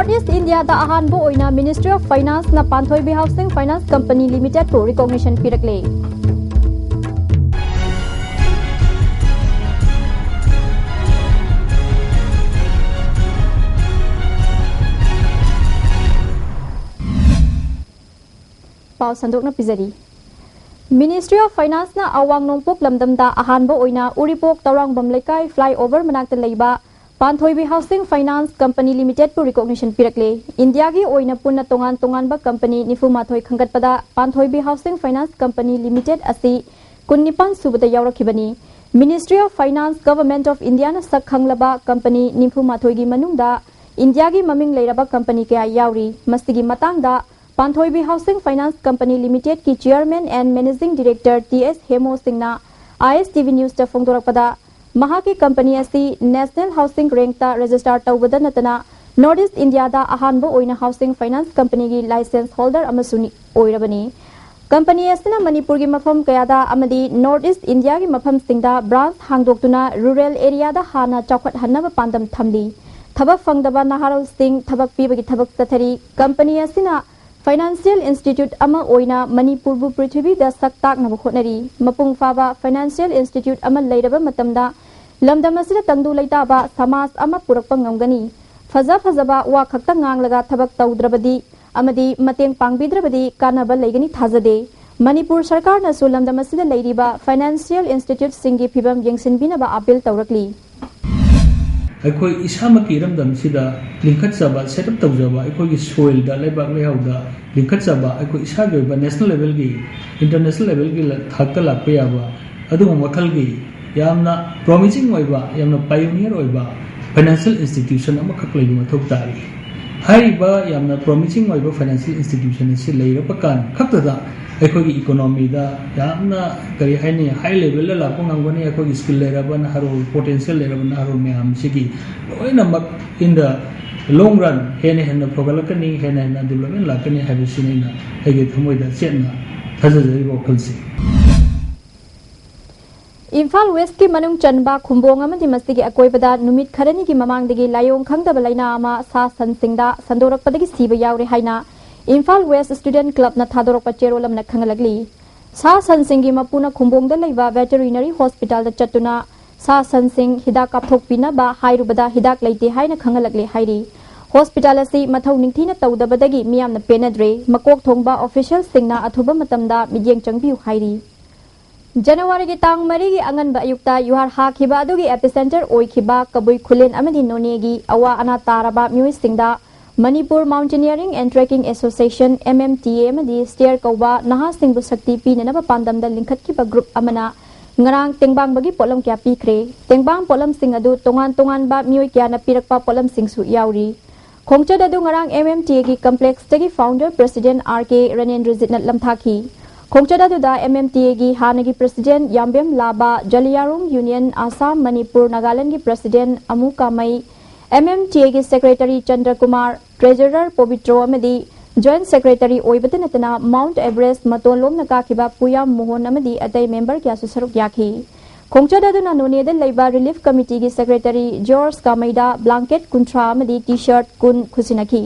Northeast India da ahan bo oina Ministry of Finance na Panthoibi Housing Finance Company Limited to recognition pirakle. Pau sandok na pizari. Ministry of Finance na awang nongpok lamdam da ahan bo oina Uripok Taurang Bamlekai flyover manakta leiba Panthoibi Housing Finance Company Limited to recognition pirakle. India gi oina punna tongan ba company nifumathoi khangatpada Panthoibi Housing Finance Company Limited asi kunnipan subada yaurakibani. Ministry of Finance Government of India na sakhanglaba company nifumathoi gi manungda India gi maming leiraba company kaya yauri mastigi matangda Panthoibi Housing Finance Company Limited ki Chairman and Managing Director T.S. Hemo Singna ISTV News ta phongdorakpada Mahaki company asi National Housing Rank ta register tawbada natana Northeast India da ahanbo oina housing finance company gi license holder amasuni oirabani. Company asina Manipur gi mafam kayada amadi Northeast India gi mafam singda branch hangdoktuna rural area da hana chawkhat hannaba pandam thamli. Thabak fangdaba naharal sing thabak pibagi thabak tathari company asina Financial Institute ama oina Manipur bu Prithvi da saktak na bukhonari mapung faba Financial Institute ama leiraba matamda lamdam asida tangdu leita ba samas ama purakpa ngamgani fazaba wa khakta nganglaga thabak tawdrabadi amadi mateng pangbidrabadi kanaba leigani thazade Manipur sarkar na su lamdam asida leiriba Financial Institute singi phibam yengsinbina ba appeal tawrakli अखोई इसामा की रमदम सिदा लिंखत सबा setup तौजबा अखोई soil दा लेबाक लेहाउदा लिंखत सबा अखोई इसा गयबा नेशनल लेवल की इंटरनेशनल लेवल की थाकता लापे याबा अदुम मखल की यामना प्रॉमिसिंग ओइबा यामना पायोनियर ओइबा फाइनेंशियल इंस्टीट्यूशन अमा खकलैबा मथौ तारी हाइबा यामना प्रॉमिसिंग ओइबा फाइनेंशियल इंस्टीट्यूशन से लेरबा कान खक्तदा अखोई इकोनॉमी दा यामना करी हाइने हाई लेवल ला लापो ngangoni अखोई स्किल लेरबा नहरो पोटेंशियल लेरबा नहरो मैम सिगी लोइनमक इन द long run हेने प्रोगलकनी हेने डेवलपमेंट लाकनी हाइबसिनेना हेगे थमोइदा चेतना थाजजरि वखलसि Imphal West ki manung chanba khumbong amadi masigi akoibada numit kharani ki mamangdagi layong khangdaba laina ama sa sansingda sandorakpadagi siba yaure haina Imphal West Student Club na thadorakpa cherolam na khangalagli sa sansingi mapuna khumbongda leiba veterinary hospital da chatuna sa sansing hidak kapthokpina ba hairubada hidak leite haina khangalagli hairi hospital asi mathau ningthina tawdabadagi miyamna penadre makok thongba official singna athuba matamda midyeng changbiu hairi January ki tang mari gi angan ba ayukta yuhar ha khiba adugi epicenter oi khiba kabui khulen amadi none gi awa ana taraba mui singda Manipur Mountaineering and Trekking Association MMTA amadi steer kauba naha singbu sakti pinana ba pandam da lingkhat ki ba group amana ngarang tengbang bagi polam kya pikre tengbang polam sing adu tongan ba mui kya na pirakpa polam sing su yauri khongcha adu ngarang MMTA ki complex tagi founder president RK Ranendra Jitnat lamthaki Khongchada da MMTA gi hanagi president Yambem Laba Jaliyarung Union Assam Manipur Nagaland gi president Amu Kamai MMTA gi secretary Chandra Kumar treasurer Povitro amadi joint secretary oibatanatana Mount Everest matolom nakakhiba Puyam Mohon amadi atai member kya susaruk yakhi Khongchada na noneda leiba relief committee gi secretary George Kamaida blanket kuntra amadi t-shirt kun khusinaki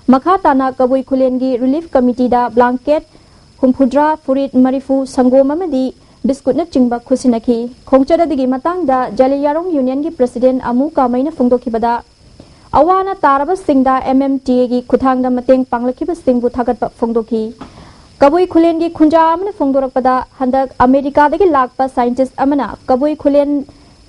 makha tana kabui khulen gi relief committee da blanket Humpudra Furit Marifu Sangom amadi biscuit na chingba khusinaki khongchada digi matangda Jaliyarong Union gi president Amu Kamaina phongdokhibada awana taraba singda MMTA gi khuthangda mateng panglakhiba singbu thagatpa phongdokhi kabui khulen gi khunja amna phongdorakpada handak America dagi lakpa scientist amana kabui khulen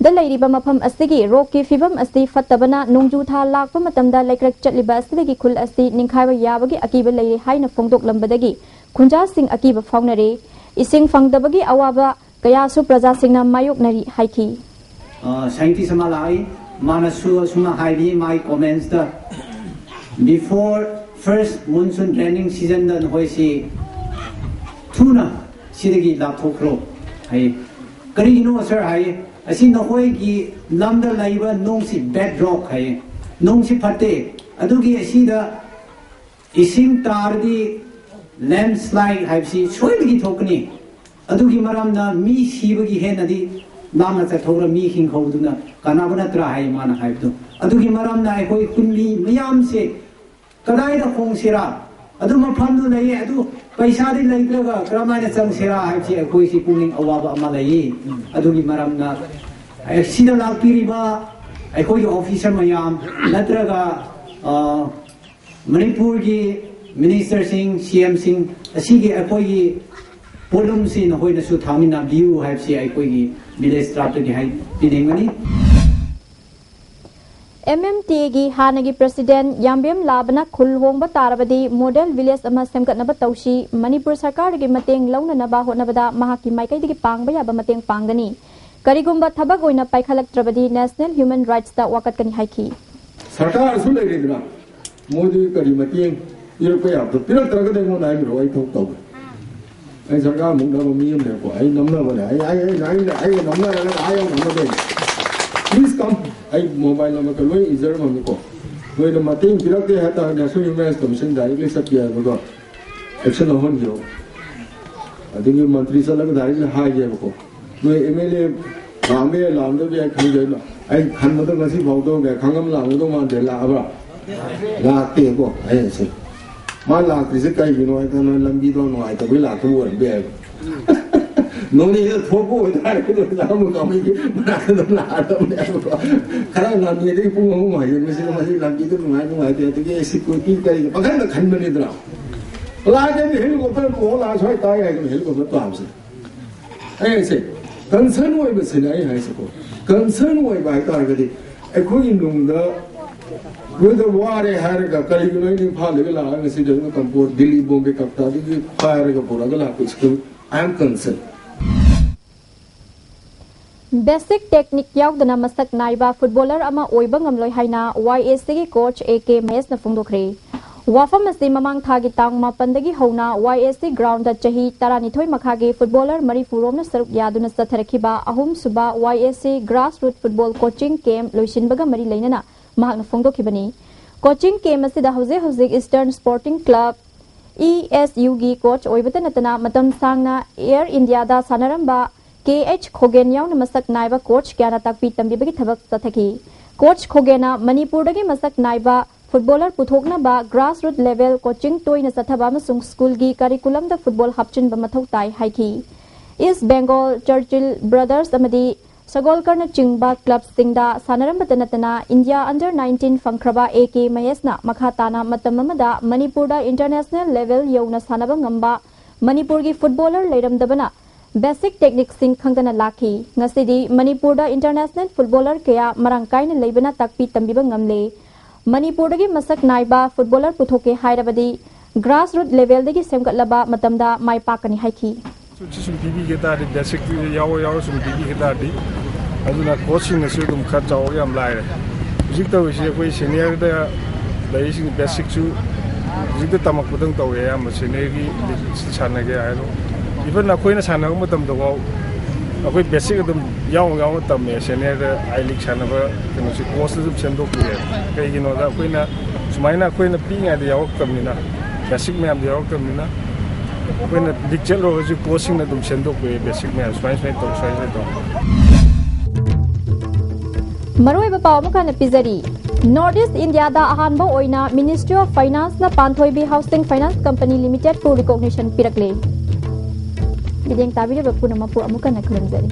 da leiriba mafam asigi roki fibam asti fattabana nongju tha lakpa matamda laikrak chatliba asigi khul asti ningkhaiba yabagi akiba leiri haina phongdok lambadagi Kunja sing akiba faunare ising fangdabagi awaba kayasu praja singna mayok nari haiki scientist malai manasu suma haidi my comments the before first monsoon raining season dan hoisi tuna sidagi la thokro hai kari no sir hai asin no hoi gi lamda laiba nongsi bedrock hai nongsi phate adugi asida ising tardi landslide haibsi soibagi thokni adugi maramna mi sibagi henadi namna ta thora mi hing hoduna kanabana tra hai mana haibdu adugi maramna ai hoi kunli miyam se कदाई द खोंग सिरा अदु मफम दु लई अदु पैसा दि लैत्रगा क्रमाने चंग सिरा हाइछि अखोइ सि पुनिंग अवाबा अमा लई अदुगी मरमना सिदा लापिरिबा अखोइ ऑफिसर मयाम नत्रगा मणिपुर की मिनिस्टर सिंह सीएम सिंह असिगे अखोइ पोलुम सिन होइनसु थामिना बिउ हाइछि अखोइ विलेज स्ट्राटेजी हाइ पिनिंगनी MMT gi hanagi president Yambem Labana khulhongba tarabadi model village ama semgatnaba tausi Manipur sarkar gi mateng launanaba hotnabada mahaki maikai digi pangba yaba mateng pangani karigumba thabak oina paikhalaktrabadi national human rights da wakatkani haiki sarkar su leidina modi kari mateng irpa ya to pirak traga de mo nai roi thok to ai sarkar mung da mi em ko ai namna ba ai namna la ai namna de please come ai mobile number ko loi iser ma mi ko loi na mating pirak de hata national human rights commission directly sapia ko action hon jo adingi mantri sa lag dai ha je ko loi mla lambe lamdo bi ai khang je ai khan mo to ngasi bau to ga khangam la mo to ma de la ba la te ko ai se ma la tri se kai no ai ta no lambi do no ai ta bi la tu wo be nông đi thua bụi ta cái đồ nào mà có mấy cái mà nó là đâu đấy khá là làm gì đấy cũng không ngoài mình sẽ làm gì tôi ngoài thì cái security cái bằng cách là khẩn bên đi đâu là cái gì cũng phải cố là xoay tay này cũng hiểu cũng phải làm gì ấy gì concern với cái gì này hay sao concern với bài ta cái gì ai có những nông đó với cái hoa này hay là cái gì nói đi phá được là cái gì đó nó cầm bột Delhi Bombay cặp ta đi phá được cái bột cái là cái I am concerned Basic technique yaudana masak naiba footballer ama oiba ngamloi haina YSC gi coach AK Mes na phungdokre wafam asi mamang thagi tang ma pandagi hona YSC ground da chahi taranithoi makhagi footballer mari furom na saruk yaduna satharakhiba ahum suba YSC grassroots football coaching camp loisinbaga mari leinana mahak na phungdokhibani coaching camp asida hauze Eastern Sporting Club ESU gi coach oibata natana matam sangna Air India da sanaramba KH Khogen yaw na masak naiba coach kya na takpi tambi bagi thabak tathaki coach Khogena Manipur dagi masak naiba footballer puthokna ba grassroots level coaching toy na sathaba masung school gi curriculum da football hapchin ba mathau tai haiki East Bengal Churchill Brothers amadi Sagolkar na chingba club singda sanaram batanatana India under 19 fangkraba AK Mayesna makhatana matamamada Manipur da international level yawna sanaba ngamba Manipur gi footballer leiramdabana Basic techniques sing khangdana lakhi ngasidi Manipur da international footballer kaya marangkai na leibana takpi tambiba ngamle Manipur dagi masak naiba footballer puthoke hairabadi grassroots level dagi semgatlaba matamda mai pakani haiki sum bibi ke ta basic yaw sum bibi ke ta di aduna coaching na su dum kha chaw yam lai jik ta wi koi senior da lai sing basic chu jik ta tamak budang taw ya ma senior gi chana ge ai lo even na koi na sana ko matam do akoi basic dum yaw tam me senior da ai lik sana ba kino si course dum chen do ku kai gi no da koi na sumai na koi na pi nga da yaw tam ni na basic me am yaw tam ni na koi na dik chen lo ji coaching na dum chen do ku basic me swai to maroi ba paw muka na pizari Northeast India da ahanba oina Ministry of Finance na Panthoi Bi Housing Finance Company Limited pu recognition pirakle Bideng tabire ba puna mapu amuka na khulamjari